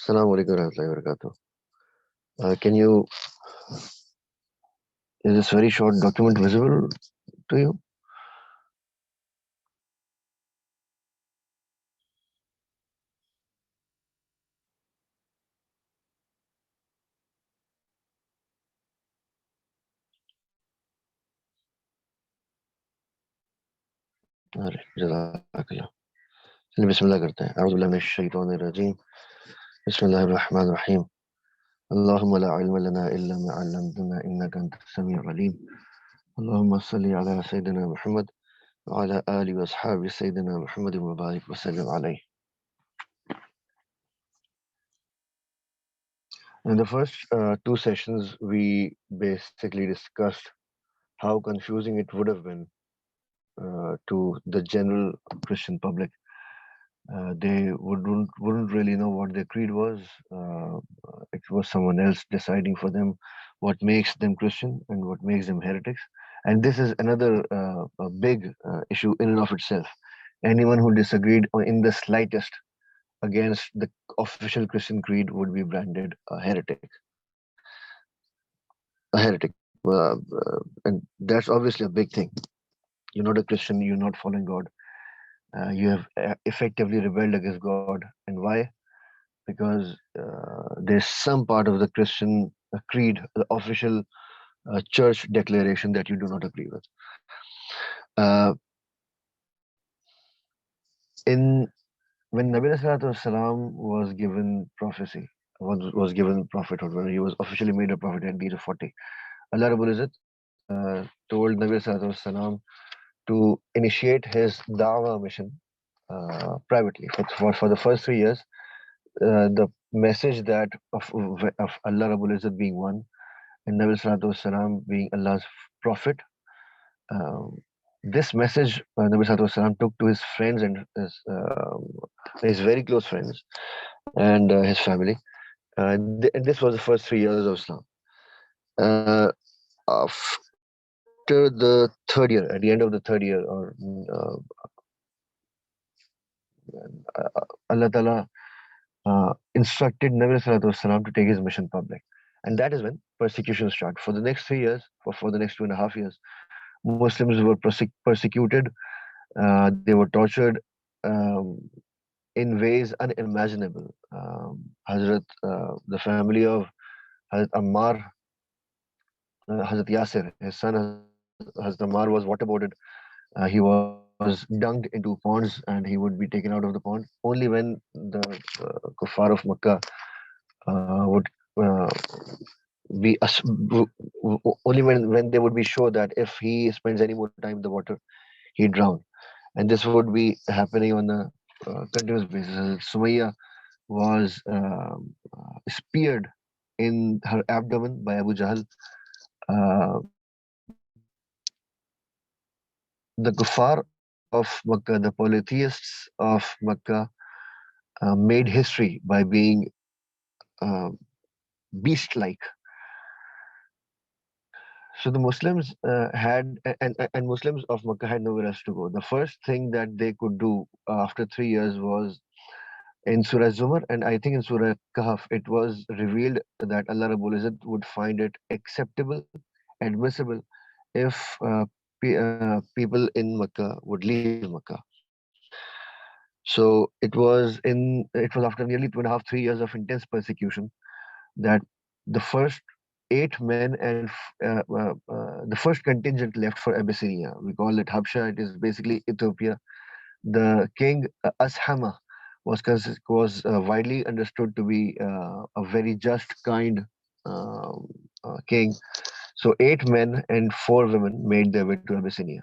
Assalamualaikum warahmatullahi wabarakatuh. Is this very short document visible to you? अरे जज़ाकल्लाह। चलिए बिस्मिल्लाह करते हैं। अऊज़ु बिल्लाहि मिनश शैतानिर रजीम। बिस्मिल्लाहिर रहमानिर रहीम। अल्लाहुम्मा ला इल्मा लना इल्ला मा 'अल्लमतना इन्नका अंtas समीउल अलीम। अल्लाहुम्मा सल्लि अला सय्यिदिना मुहम्मद व अला आलि व अस्हाबि सय्यिदिना मुहम्मद व बारिक व सल्लिम अलैहि। In the first two sessions, we basically discussed how confusing it would have been to the general Christian public. They wouldn't really know what their creed was. It was someone else deciding for them what makes them Christian and what makes them heretics. And this is another a big issue in and of itself. Anyone who disagreed in the slightest against the official Christian creed would be branded a heretic. A heretic. And that's obviously a big thing. You're not a Christian, you're not following God. You have effectively rebelled against God. And why? Because there's some part of the Christian creed, the official church declaration that you do not agree with. In when Nabi Sallallahu was given prophecy, was given prophethood, when he was officially made a prophet at the age of 40, Allah Rabbul Izzat told Nabi Sallallahu to initiate his da'wah mission privately. For the first 3 years, the message that of Allah Rabbul Izzat being one and Nabi Sallallahu Wasallam being Allah's prophet, this message Nabi Sallallahu Wasallam took to his friends and his very close friends and his family. And this was the first 3 years of Islam. After the third year, at the end of the third year, or Allah Ta'ala instructed Nabi Sallallahu Wasallam to take his mission public. And that is when persecution started. For the next 3 years, for the next 2.5 years, Muslims were persecuted. They were tortured in ways unimaginable. The family of Hazrat Ammar, Hazrat Yasir, his son Hazrat Ammar was waterboarded. He was dunked into ponds and he would be taken out of the pond. Only when the kuffar of Makkah would be only when they would be sure that if he spends any more time in the water, he'd drown. And this would be happening on a continuous basis. Sumayya was speared in her abdomen by Abu Jahl. The kuffar of Makkah, the polytheists of Makkah, made history by being beast-like. So the Muslims and Muslims of Makkah had nowhere else to go. The first thing that they could do after 3 years was in Surah Zumar, and I think in Surah Kahf, it was revealed that Allah Rabbul Izzat would find it acceptable, admissible, if people in Makkah would leave Makkah. So it was after nearly 2.5, 3 years of intense persecution that the first 8 men and the first contingent left for Abyssinia. We call it Habsha. It is basically Ethiopia. The king Ashama was widely understood to be a very just, kind king. So 8 men and 4 women made their way to Abyssinia.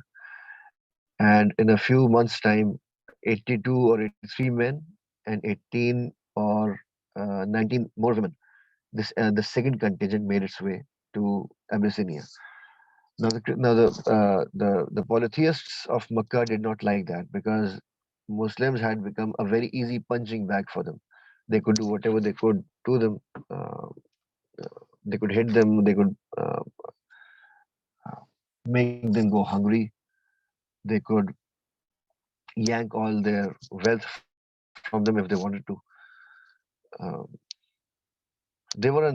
And in a few months' time, 82 or 83 men and 18 or 19 more women, the second contingent made its way to Abyssinia. Now, the polytheists of Makkah did not like that because Muslims had become a very easy punching bag for them. They could do whatever they could to them. They could hit them. They could make them go hungry. They could yank all their wealth from them if they wanted to. They were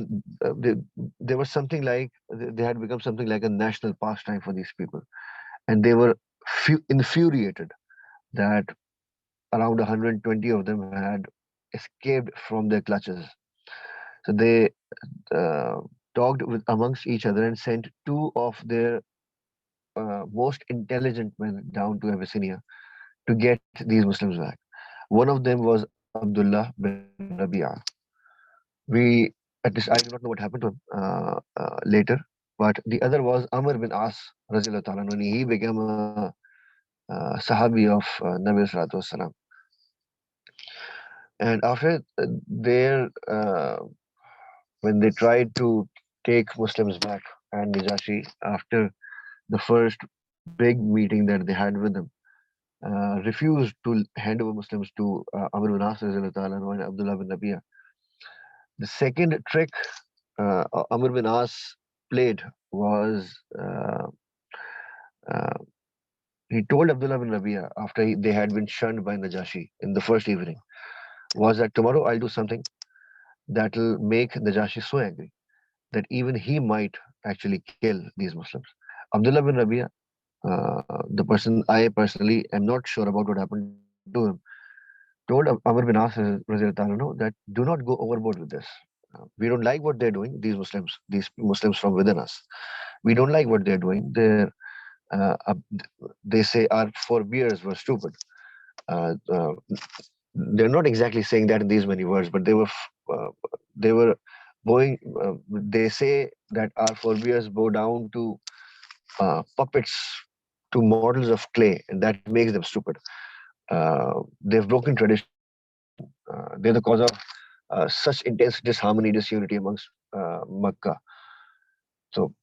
they were something like they had become something like a national pastime for these people, and they were infuriated that around 120 of them had escaped from their clutches. So they uh, talked with amongst each other and sent two of their most intelligent men down to Abyssinia to get these Muslims back. One of them was Abdullah bin Rabi'ah. We, at least I do not know what happened to him later, but the other was Amr bin As, Razilullah Ta'ala, when he became a Sahabi of Nabi Sallallahu Alaihi Wasallam. And after their, when they tried to take Muslims back, and Najashi, after the first big meeting that they had with them, refused to hand over Muslims to Amr bin As and Abdullah bin Rabi'ah. The second trick Amr bin As played was uh, he told Abdullah bin Rabi'ah after they had been shunned by Najashi in the first evening was that tomorrow I'll do something that will make Najashi so angry that even he might actually kill these Muslims. Abdullah bin Rabi'ah, the person I personally am not sure about what happened to him, told Amr bin As that do not go overboard with this. We don't like what they're doing, these Muslims from within us. We don't like what they're doing. Uh, uh, they say our forebears were stupid. Uh, uh, they're not exactly saying that in these many words, but they were bowing. They say that our forebears bow down to puppets, to models of clay, and that makes them stupid. They've broken tradition. They're the cause of such intense disharmony, disunity amongst Makkah. So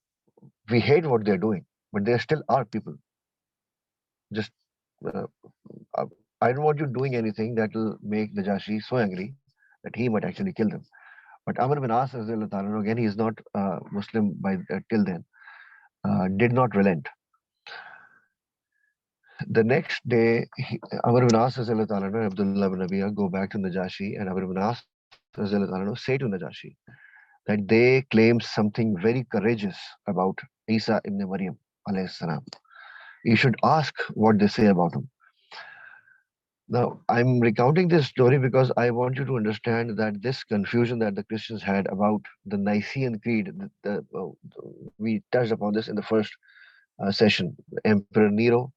we hate what they're doing, but they still are people. Just uh, uh, I don't want you doing anything that will make Najashi so angry that he might actually kill them. But Amr bin As, again, he is not Muslim by till then, did not relent. The next day, Amr bin As and Abdullah bin Rabi'ah go back to Najashi, and Amr bin As say to Najashi that they claim something very courageous about Isa ibn Maryam alayhi salam. You should ask what they say about him. Now, I'm recounting this story because I want you to understand that this confusion that the Christians had about the Nicene Creed, we touched upon this in the first session. Emperor Nero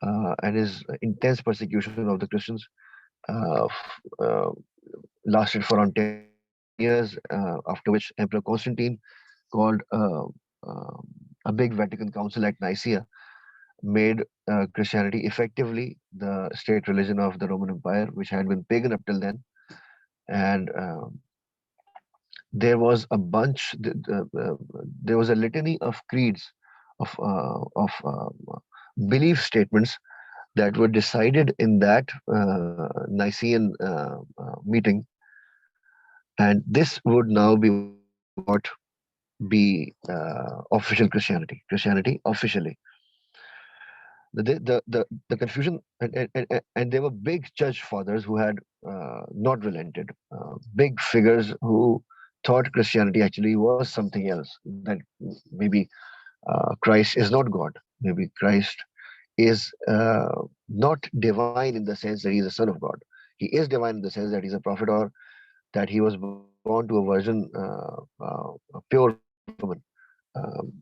and his intense persecution of the Christians lasted for around 10 years, after which Emperor Constantine called a big Vatican Council at Nicaea, made Christianity effectively the state religion of the Roman Empire, which had been pagan up till then. And there was a bunch, there was a litany of creeds, of belief statements that were decided in that Nicene meeting. And this would now be what be official Christianity officially. The confusion, and there were big church fathers who had not relented, big figures who thought Christianity actually was something else, that maybe Christ is not God, maybe Christ is not divine in the sense that he's a son of God. He is divine in the sense that he's a prophet, or that he was born to a virgin, a pure woman, um,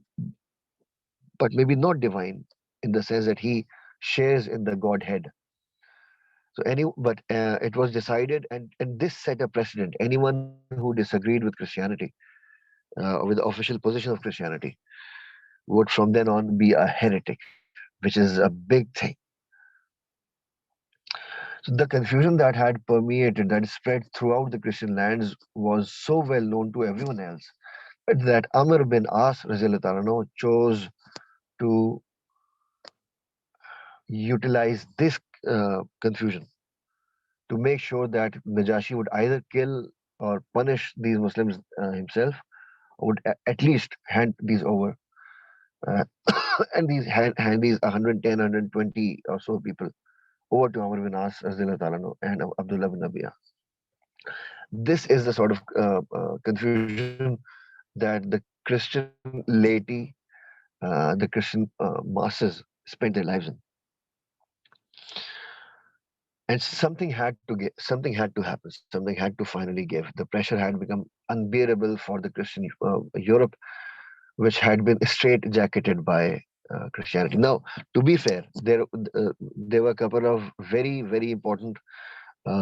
but maybe not divine in the sense that he shares in the Godhead. So but it was decided, and this set a precedent. Anyone who disagreed with Christianity, with the official position of Christianity, would from then on be a heretic, which is a big thing. So the confusion that had permeated, that spread throughout the Christian lands, was so well known to everyone else that Amr bin As chose to utilize this confusion to make sure that Najashi would either kill or punish these Muslims himself, or would at least hand these over. Uh, and hand these 110, 120 or so people over to Amr bin As and Abdullah bin Abiyah. This is the sort of confusion that the Christian laity, the Christian masses spent their lives in. And something had to happen. Something had to finally give. The pressure had become unbearable for the Christian Europe, which had been straight-jacketed by Christianity. Now, to be fair, there were a couple of very important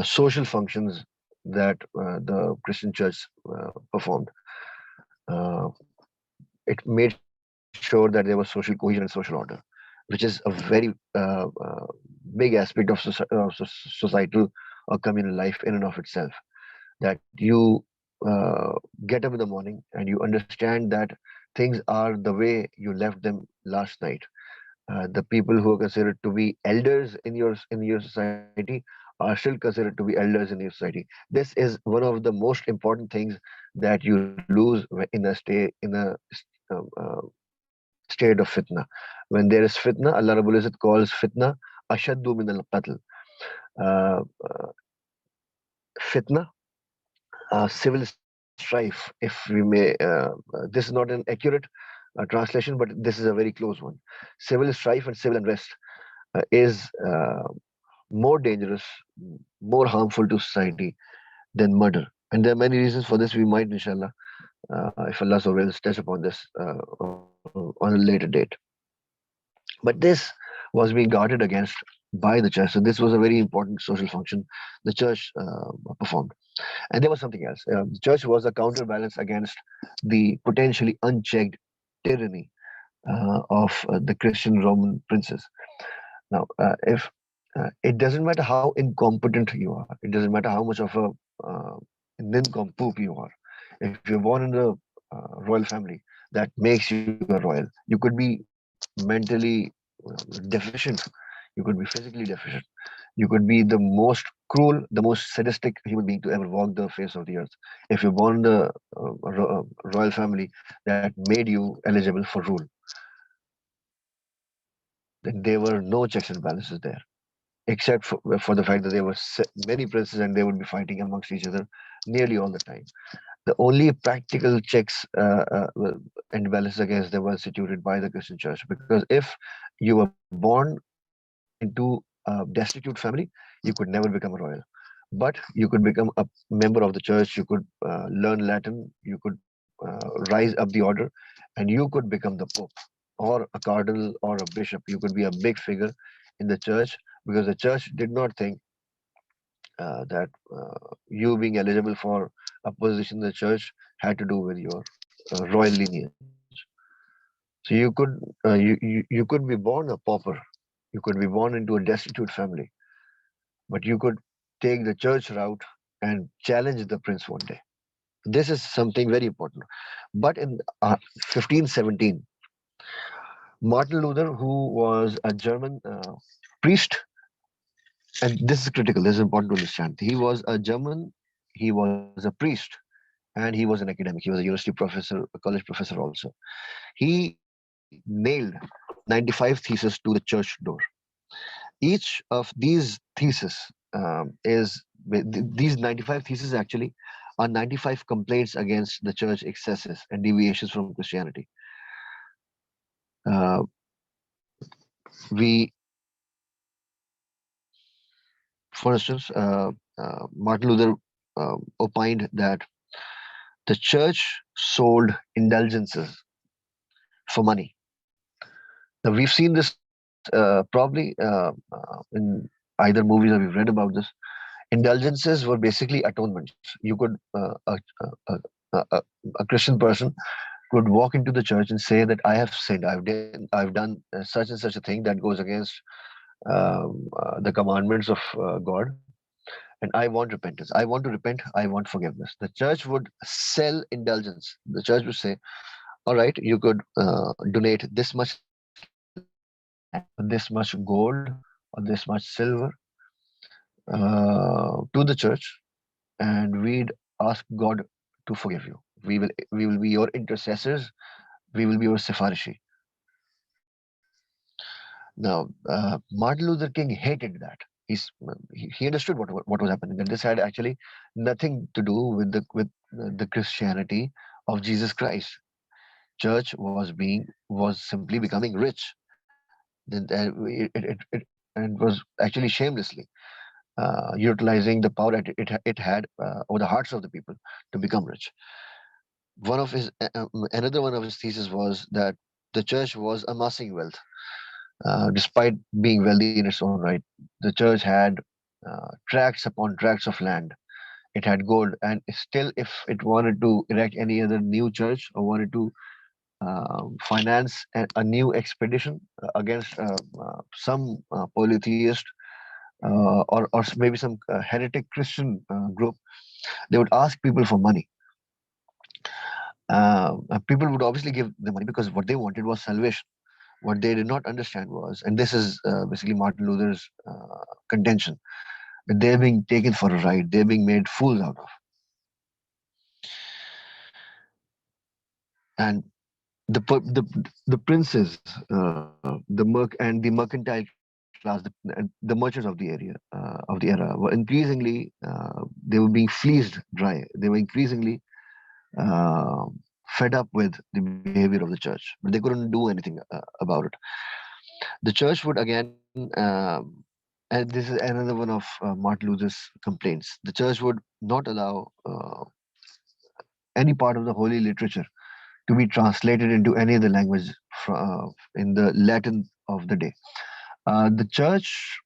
social functions that the Christian church performed. Uh, it made sure that there was social cohesion and social order, which is a very big aspect of, societal or communal life in and of itself. That you get up in the morning and you understand that things are the way you left them last night. The people who are considered to be elders in your society are still considered to be elders in your society. This is one of the most important things that you lose state of fitna. When there is fitna, Allah Rabbul Izzat calls fitna ashaddu min al-qatl. Fitna, civil strife, if we may. This is not an accurate translation, but this is a very close one. Civil strife and civil unrest is more dangerous, more harmful to society than murder. And there are many reasons for this. We might, inshallah, if Allah so wills, touch upon this on a later date. But this was being guarded against by the church. So this was a very important social function the church performed. And there was something else. The church was a counterbalance against the potentially unchecked tyranny of the Christian Roman princes. Now, if it doesn't matter how incompetent you are, it doesn't matter how much of a nincompoop you are. If you're born in a royal family, that makes you a royal. You could be mentally deficient. You could be physically deficient. You could be the most cruel, the most sadistic human being to ever walk the face of the earth. If you're born in a royal family that made you eligible for rule, then there were no checks and balances there, except for the fact that there were many princes and they would be fighting amongst each other nearly all the time. The only practical checks and balances against them were instituted by the Christian church. Because if you were born into a destitute family, you could never become a royal. But you could become a member of the church, you could learn Latin, you could rise up the order, and you could become the pope or a cardinal or a bishop. You could be a big figure in the church because the church did not think that you being eligible for a position in the church had to do with your royal lineage. So you could be born a pauper, you could be born into a destitute family, but you could take the church route and challenge the prince one day. This is something very important. But in 1517, Martin Luther, who was a German priest, and this is critical, this is important to understand. He was a German, he was a priest, and he was an academic. He was a university professor, a college professor also. He nailed 95 theses to the church door. Each of these theses these 95 theses actually are 95 complaints against the church excesses and deviations from Christianity. Uh, we, for instance, Martin Luther opined that the church sold indulgences for money. Now, we've seen this probably in either movies or we've read about this. Indulgences were basically atonements. You could, a Christian person could walk into the church and say that I have sinned, I've done such and such a thing that goes against the commandments of God, and I want repentance. I want to repent. I want forgiveness. The church would sell indulgence. The church would say, all right, you could donate this much land, this much gold, or this much silver to the church, and we'd ask God to forgive you. We will be your intercessors. We will be your sifarishi. Now, Martin Luther King hated that. He understood what was happening, and this had actually nothing to do with the Christianity of Jesus Christ. Church was simply becoming rich. It and was actually shamelessly utilizing the power that it had over the hearts of the people to become rich. Another one of his thesis was that the church was amassing wealth, despite being wealthy in its own right. The church had tracts upon tracts of land. It had gold, and still, if it wanted to erect any other new church or wanted to finance a new expedition against some polytheist or maybe some heretic Christian group, they would ask people for money. People would obviously give the money because what they wanted was salvation. What they did not understand was, and this is basically Martin Luther's contention, that they're being taken for a ride, they're being made fools out of. And the princes, the mercantile class, the merchants of the era were increasingly they were being fleeced dry. They were increasingly uh, fed up with the behavior of the church, but they couldn't do anything about it. The church would again, and this is another one of Martin Luther's complaints. The church would not allow any part of the holy literature to be translated into any other language in the Latin of the day. The church,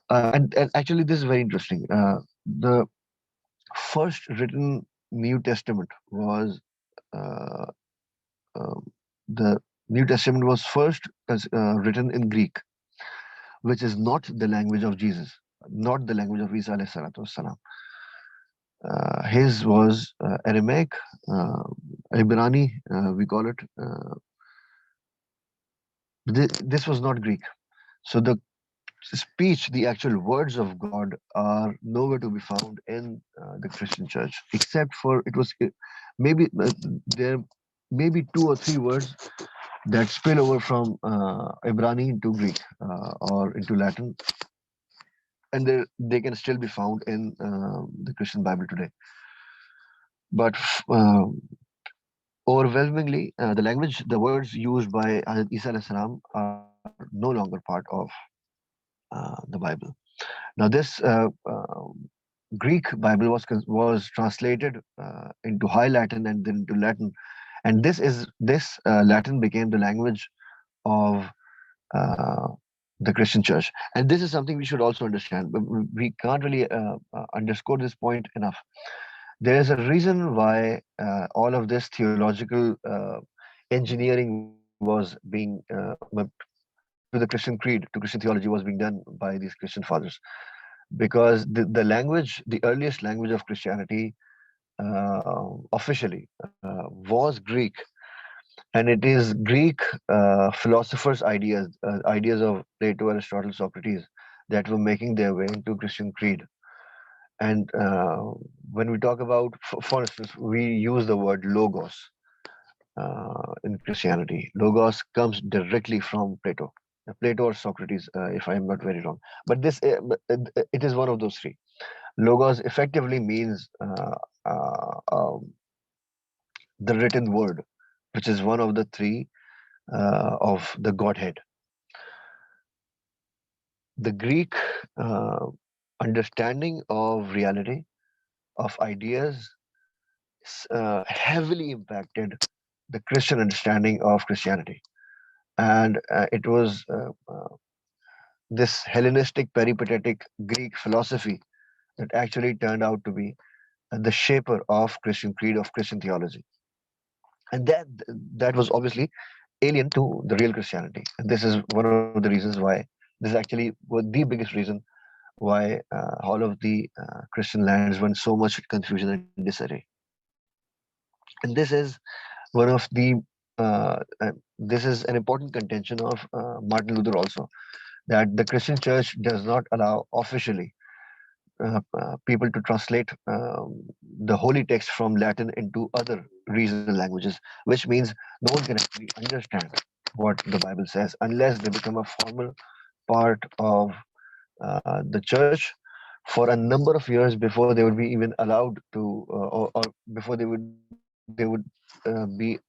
and actually, this is very interesting. The first written New Testament was uh, um, the New Testament was first written in Greek, which is not the language of Jesus, not the language of Isa alayhi salatu wassalam. His was Aramaic, uh, Ibrani, we call it. This was not Greek. So the speech, the actual words of God are nowhere to be found in the Christian church, except for maybe there may be two or three words that spill over from Ibrani into Greek or into Latin, and they can still be found in the Christian Bible today. But overwhelmingly, the words used by Isa alayhi salam are no longer part of the Bible. Now, this Greek Bible was translated into High Latin and then into Latin, and this Latin became the language of uh, the Christian Church. And this is something we should also understand. We can't really underscore this point enough. There is a reason why all of this theological engineering was being to the Christian creed, to Christian theology was being done by these Christian fathers, because the language, the earliest language of Christianity, officially was Greek, and it is Greek philosophers' ideas of Plato, Aristotle, Socrates, that were making their way into Christian creed. And when we talk about, for instance, we use the word logos in Christianity. Logos comes directly from Plato. Plato or Socrates, if I am not very wrong. But it is one of those three. Logos effectively means the written word, which is one of the three of the Godhead. The Greek uh, understanding of reality, of ideas, heavily impacted the Christian understanding of Christianity. And it was this Hellenistic peripatetic Greek philosophy that actually turned out to be the shaper of Christian creed, of Christian theology. And that was obviously alien to the real Christianity. And this is one of the reasons why this actually was the biggest reason why all of the Christian lands went so much confusion and disarray. And one of the this is an important contention of Martin Luther also, that the Christian Church does not allow officially people to translate the holy text from Latin into other regional languages, which means no one can actually understand what the Bible says unless they become a formal part of the church for a number of years before they would be even allowed to, or before they would be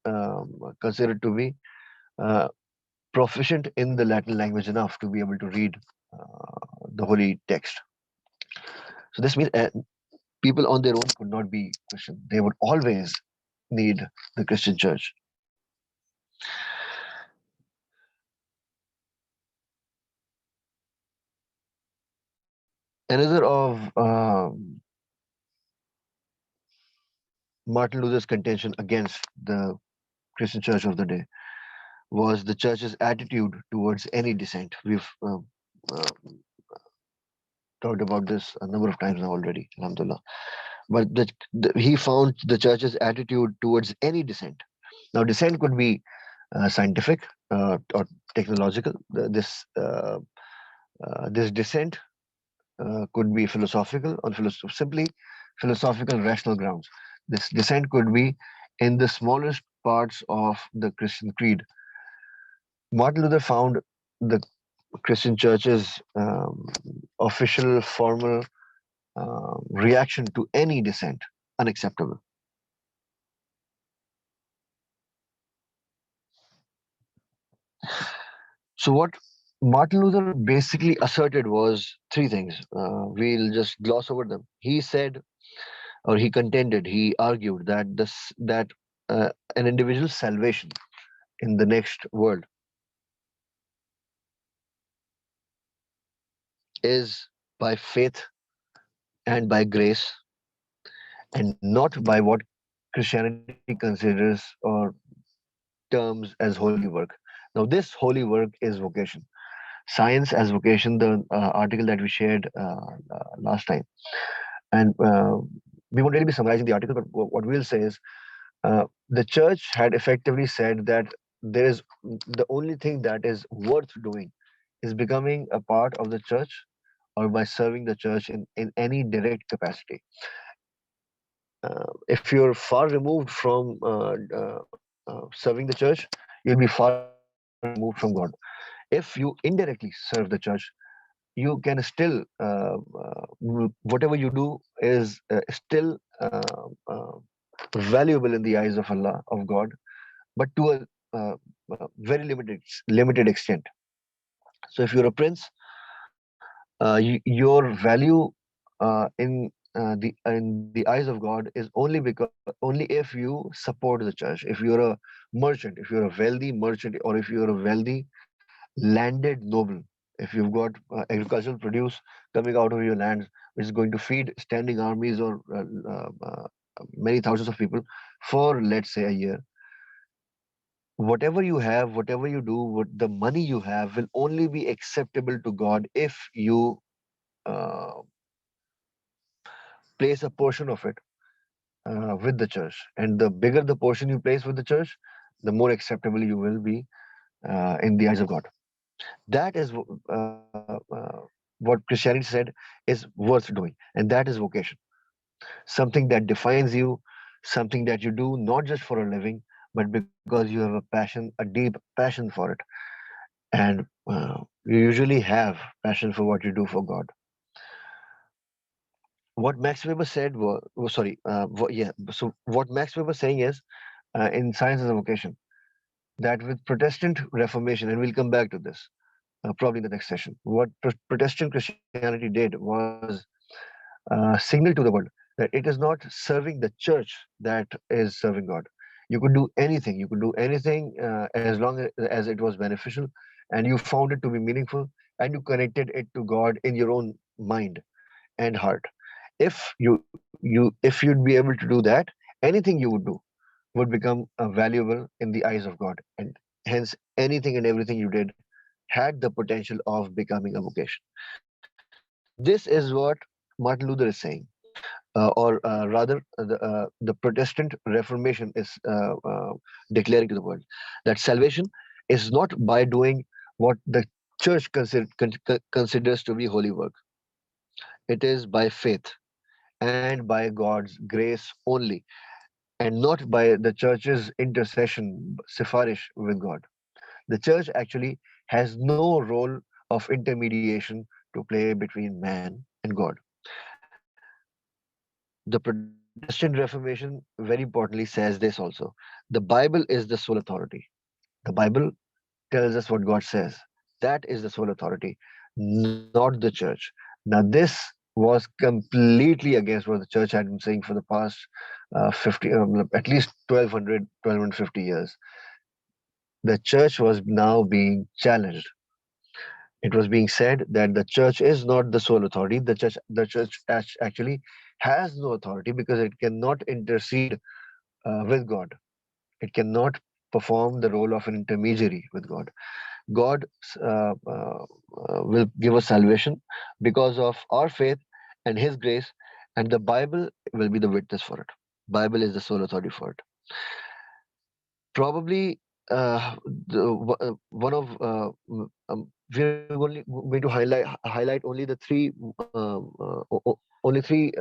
considered to be uh, proficient in the Latin language enough to be able to read the holy text. So this means people on their own could not be Christian. They would always need the Christian church. Another of Martin Luther's contention against the Christian church of the day was the church's attitude towards any dissent. We've uh, talked about this a number of times now already, alhamdulillah. But he found the church's attitude towards any dissent. Now, dissent could be scientific or technological. This dissent could be philosophical on simply philosophical rational grounds. This dissent could be in the smallest parts of the Christian creed. Martin Luther found the Christian church's official, formal reaction to any dissent unacceptable. So, what Martin Luther basically asserted was three things. We'll just gloss over them. He said, or he contended, he argued that an individual's salvation in the next world is by faith and by grace, and not by what Christianity considers or terms as holy work. Now, this holy work is vocation. Science as vocation, the article that we shared last time. And we won't really be summarizing the article, but what we'll say is the church had effectively said that there is the only thing that is worth doing is becoming a part of the church or by serving the church in any direct capacity. If you're far removed from serving the church, you'll be far removed from God. If you indirectly serve the church, you can still whatever you do is still valuable in the eyes of Allah, of God, but to a very limited extent. So if you're a prince, your value in the eyes of God is only if you support the church. If you're a merchant, if you're a wealthy merchant, or if you're a wealthy landed noble, if you've got agricultural produce coming out of your lands, which is going to feed standing armies or many thousands of people for, let's say, a year, whatever you have, whatever you do, what the money you have will only be acceptable to God if you uh, place a portion of it with the church. And the bigger the portion you place with the church, the more acceptable you will be in the eyes of God. That is what Christianity said is worth doing, and that is vocation. Something that defines you, something that you do not just for a living, but because you have a passion, a deep passion for it. And you usually have passion for what you do for God. What Max Weber said was sorry, yeah. So what Max Weber saying is in Science as a Vocation that with Protestant Reformation, and we'll come back to this probably in the next session. What Protestant Christianity did was signal to the world that it is not serving the church that is serving God. You could do anything. You could do anything as long as it was beneficial, and you found it to be meaningful, and you connected it to God in your own mind and heart. If you'd be able to do that, anything you would do would become valuable in the eyes of God, and hence anything and everything you did had the potential of becoming a vocation. This is what Martin Luther is saying, or rather, the Protestant Reformation is declaring to the world that salvation is not by doing what the church considers to be holy work. It is by faith and by God's grace only, and not by the church's intercession, sifarish with God. The church actually has no role of intermediation to play between man and God. The Protestant Reformation very importantly says this also. The Bible is the sole authority. The Bible tells us what God says. That is the sole authority, not the church. Now, this was completely against what the church had been saying for the past 50, at least 1250 years. The church was now being challenged. It was being said that the church is not the sole authority. The church actually has no authority because it cannot intercede with God. It cannot perform the role of an intermediary with God. God will give us salvation because of our faith and His grace, and the Bible will be the witness for it. Bible is the sole authority for it. Probably one of we're only going to highlight only the three only three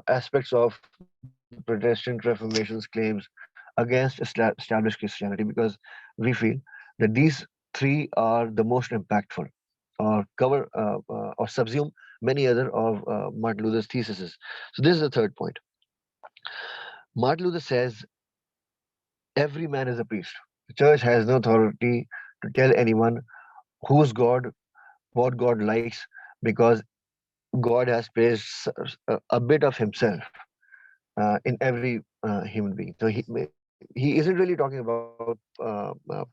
aspects of the Protestant Reformation's claims against established Christianity, because we feel that these three are the most impactful, or cover or subsume many other of Martin Luther's theses. So this is the third point. Martin Luther says every man is a priest. The church has no authority to tell anyone who's God, what God likes, because God has placed a bit of Himself in every human being. So he isn't really talking about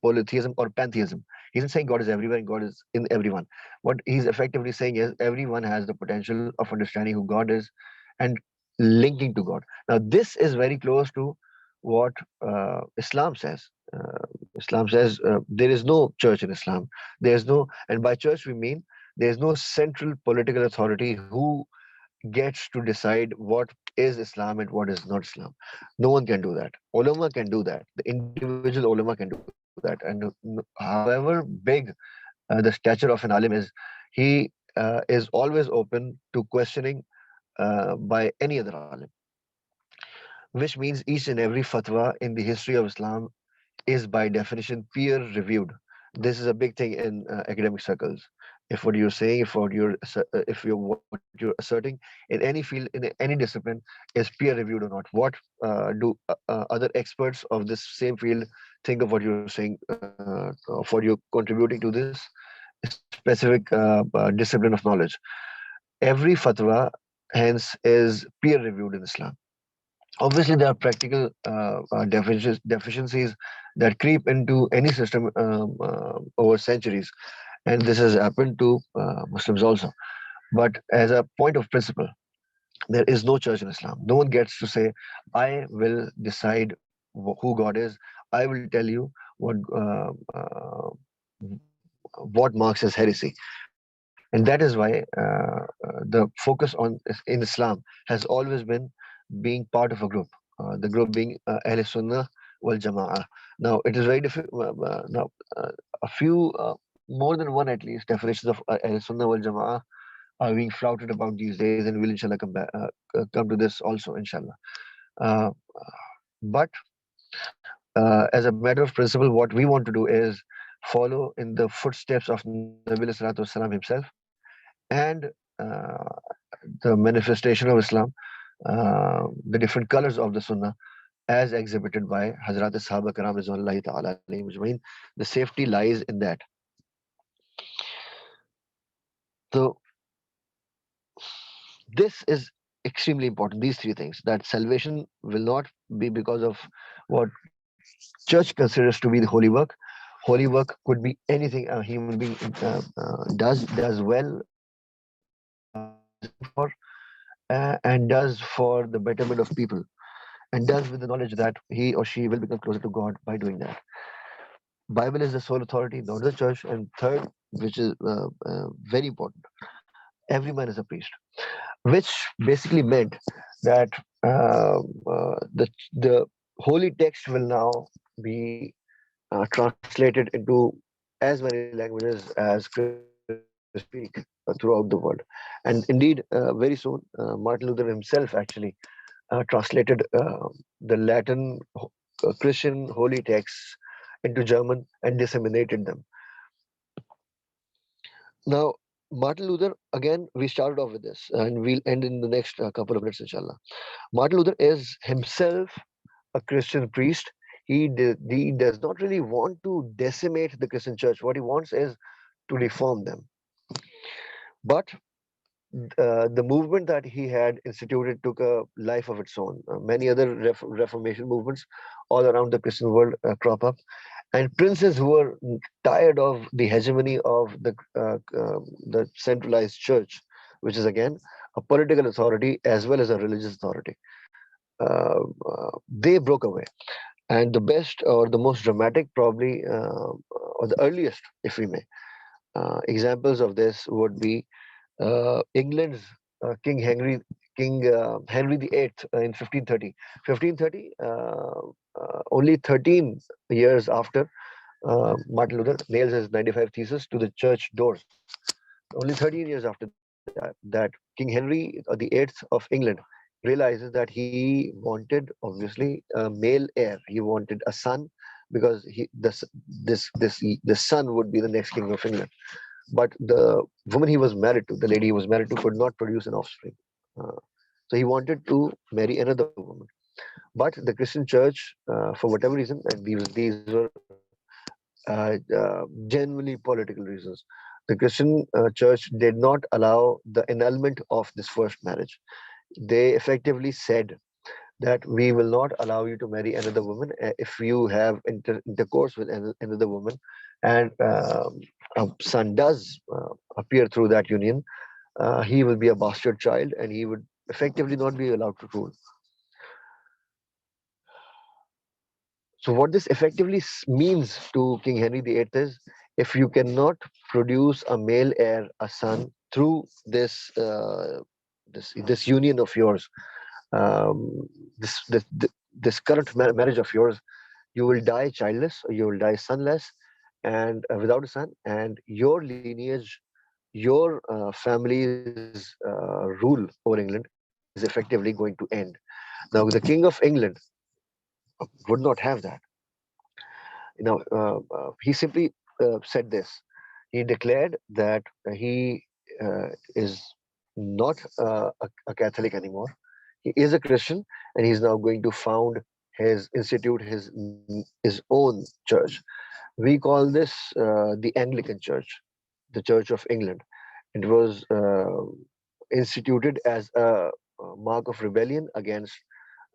polytheism or pantheism. He isn't saying God is everywhere and God is in everyone. What he's effectively saying is everyone has the potential of understanding who God is and linking to God. Now, this is very close to what Islam says. Islam says there is no church in Islam. There is no, and by church we mean there is no central political authority who gets to decide what is Islam and what is not Islam. No one can do that. Ulama can do that. The individual ulama can do that. And however big the stature of an alim is, he is always open to questioning by any other alim, which means each and every fatwa in the history of Islam is by definition peer reviewed. This is a big thing in academic circles. If what you're saying, if you're what you're asserting in any field, in any discipline, is peer reviewed or not, what do other experts of this same field think of what you're saying, of what you're contributing to this specific discipline of knowledge? Every fatwa, hence, is peer reviewed in Islam. Obviously, there are practical deficiencies that creep into any system over centuries, and this has happened to Muslims also. But as a point of principle, there is no church in Islam. No one gets to say, "I will decide who God is. I will tell you what marks as heresy." And that is why the focus on in Islam has always been being part of a group. The group being Ahl-Sunnah Wal Jama'ah. Now, it is very difficult. Now, a few, more than one at least, definitions of Ahl-Sunnah Wal Jama'ah are being flouted about these days, and we'll inshallah come to this also, inshallah. Uh, but as a matter of principle, what we want to do is follow in the footsteps of Nabi Sallallahu Alaihi Wasallam himself and uh, the manifestation of Islam, the different colors of the Sunnah as exhibited by Hazrat Sahabah Karam Rizwanullahi Ta'ala alayhim ajmain. The safety lies in that. So this is extremely important. These three things, that salvation will not be because of what church considers to be the holy work. Holy work could be anything a human being does well, designed for, and does for the betterment of people, and does with the knowledge that he or she will become closer to God by doing that. Bible is the sole authority, not the church. And third, which is very important, every man is a priest, which basically meant that the holy text will now be translated into as many languages as Christians speak throughout the world. And indeed, very soon, Martin Luther himself actually translated the Latin Christian holy texts into German and disseminated them. Now, Martin Luther, again, we started off with this, and we'll end in the next couple of minutes, inshallah. Martin Luther is himself a Christian priest. He does not really want to decimate the Christian church. What he wants is to reform them. But the movement that he had instituted took a life of its own. Many other Reformation movements all around the Christian world crop up, and princes who were tired of the hegemony of the centralized church, which is again a political authority as well as a religious authority, they broke away. And the best or the most dramatic, probably, or the earliest, if we may, examples of this would be England's King Henry VIII in 1530. 1530, only 13 years after Martin Luther nails his 95 Thesis to the church doors. Only 13 years after that King Henry the Eighth of England realizes that he wanted, obviously, a male heir. He wanted a son because the son would be the next king of England. But the woman he was married to, the lady he was married to, could not produce an offspring. Uh, so he wanted to marry another woman. But the Christian church, for whatever reason, and these were genuinely political reasons, the Christian church did not allow the annulment of this first marriage. They effectively said that we will not allow you to marry another woman if you have intercourse with another woman, and a son does appear through that union, he will be a bastard child and he would effectively not be allowed to rule. So what this effectively means to King Henry VIII is, if you cannot produce a male heir, a son, through this union of yours, um, this current marriage of yours, you will die childless, or you will die sonless, and without a son, and your lineage, your family's rule over England is effectively going to end. Now, the King of England would not have that. He simply said this. He declared that he is not a Catholic anymore. He is a Christian, and he's now going to found his institute, his own church. We call this the Anglican Church, the Church of England. It was instituted as a mark of rebellion against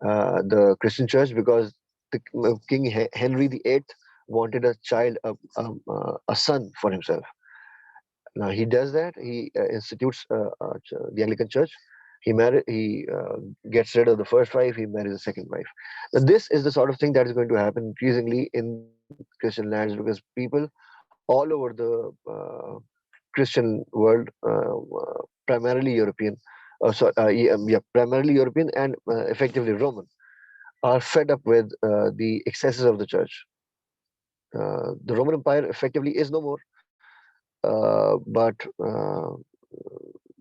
the Christian Church, because King Henry VIII wanted a child, a son for himself. Now he does that. He institutes the Anglican Church. He gets rid of the first wife. He marries the second wife. Now this is the sort of thing that is going to happen increasingly in Christian lands, because people all over the Christian world, primarily European, primarily European and effectively Roman, are fed up with the excesses of the church. The Roman Empire effectively is no more, but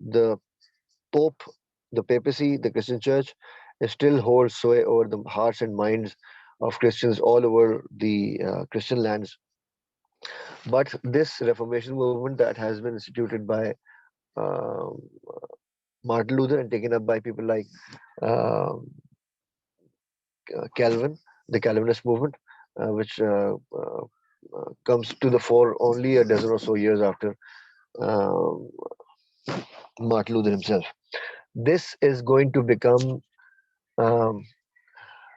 the Pope, the papacy, the Christian church, still holds sway over the hearts and minds of Christians all over the Christian lands. But this Reformation movement that has been instituted by uh, Martin Luther and taken up by people like uh, Calvin, the Calvinist movement, which comes to the fore only a dozen or so years after um Martin Luther himself. This is going to become um,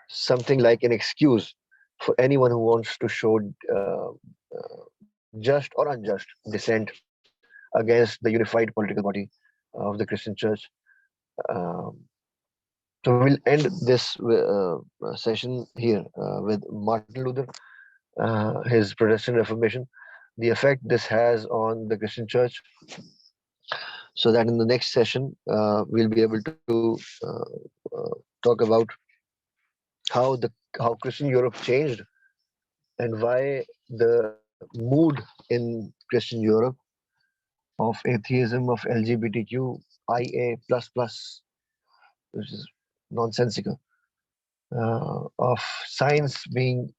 something like an excuse for anyone who wants to show just or unjust dissent against the unified political body of the Christian Church. Um, so we'll end this session here with Martin Luther, his Protestant Reformation, the effect this has on the Christian Church, so that in the next session we'll be able to talk about how Christian Europe changed, and why the mood in Christian Europe of atheism, of LGBTQ, IA plus plus, which is nonsensical, of science being,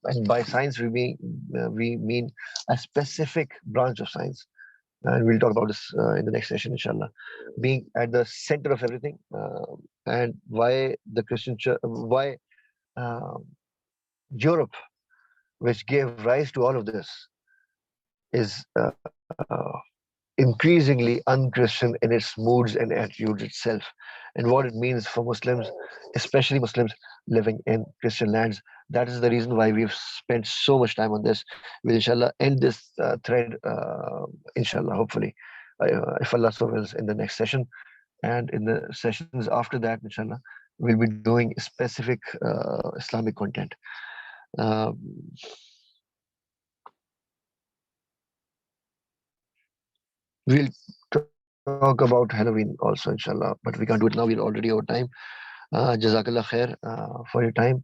and by science we mean a specific branch of science, and we'll talk about this in the next session, inshallah. Being at the center of everything, and why the Christian church, why um Europe, which gave rise to all of this, is increasingly un-Christian in its moods and attitudes itself, and what it means for Muslims, especially Muslims living in Christian lands. That is the reason why we've spent so much time on this. We'll inshallah end this thread, inshallah, hopefully, if Allah so wills, in the next session. And in the sessions after that, inshallah, we'll be doing specific Islamic content. Um, we'll talk about Halloween also, inshallah, but we can't do it now. We're already over time. Jazakallah khair for your time.